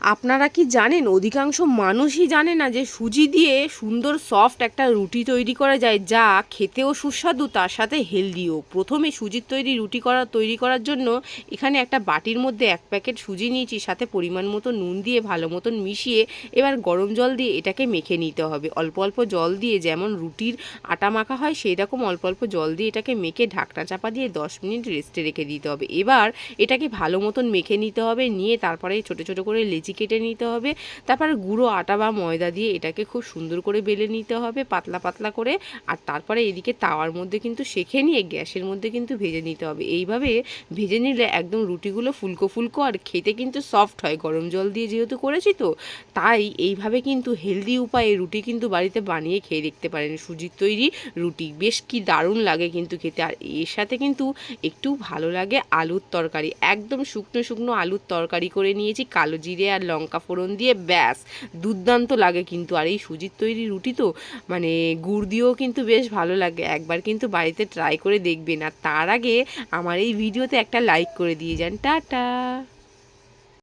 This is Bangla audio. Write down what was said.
আপনারা কি জানেন, অধিকাংশ মানুষই জানে না যে সুজি দিয়ে সুন্দর সফট একটা রুটি তৈরি করা যায়, যা খেতেও সুস্বাদু, তার সাথে হেলদিও। প্রথমে সুজির তৈরি করার জন্য এখানে একটা বাটির মধ্যে 1 প্যাকেট সুজি নিয়েছি, সাথে পরিমাণ মতো নুন দিয়ে ভালো মতন মিশিয়ে এবার গরম জল দিয়ে এটাকে মেখে নিতে হবে। অল্প অল্প জল দিয়ে, যেমন রুটির আটা মাখা হয় সেই রকম অল্প অল্প জল দিয়ে এটাকে মেখে ঢাকনা চাপা দিয়ে 10 মিনিট রেস্টে রেখে দিতে হবে। এবার এটাকে ভালো মতন মেখে নিতে হবে, নিয়ে তারপরে ছোটো ছোটো করে লেচি কেটে নিতে হবে। তারপরে গুঁড়ো আটা বা ময়দা দিয়ে এটাকে খুব সুন্দর করে বেলে নিতে হবে পাতলা পাতলা করে। আর তারপরে এদিকে তাওয়ার মধ্যে কিন্তু সেঁকে নিয়ে গ্যাসের মধ্যে কিন্তু ভেজে নিতে হবে। এইভাবে ভেজে নিলে একদম রুটিগুলো ফুলকো ফুলকো আর খেতে কিন্তু সফট হয়, গরম জল দিয়ে যেহেতু করেছি তো। তাই এইভাবে কিন্তু হেলদি উপায়ে রুটি কিন্তু বাড়িতে বানিয়ে খেয়ে দেখতে পারেন। সুজির তৈরি রুটি বেশ কি দারুণ লাগে কিন্তু খেতে। আর এর সাথে কিন্তু একটু ভালো লাগে আলুর তরকারি, একদম শুকনো শুকনো আলুর তরকারি করে নিয়েছি কালো জিরে আর লঙ্কা ফোড়ন দিয়ে, ব্যাস দুর্দান্ত লাগে কিন্তু। আর এই সুজির তৈরি রুটি তো মানে গুড় দিয়েও কিন্তু বেশ ভালো লাগে। একবার কিন্তু বাড়িতে ট্রাই করে দেখবেন। আর তার আগে আমার এই ভিডিওতে একটা লাইক করে দিয়ে যান। টাটা।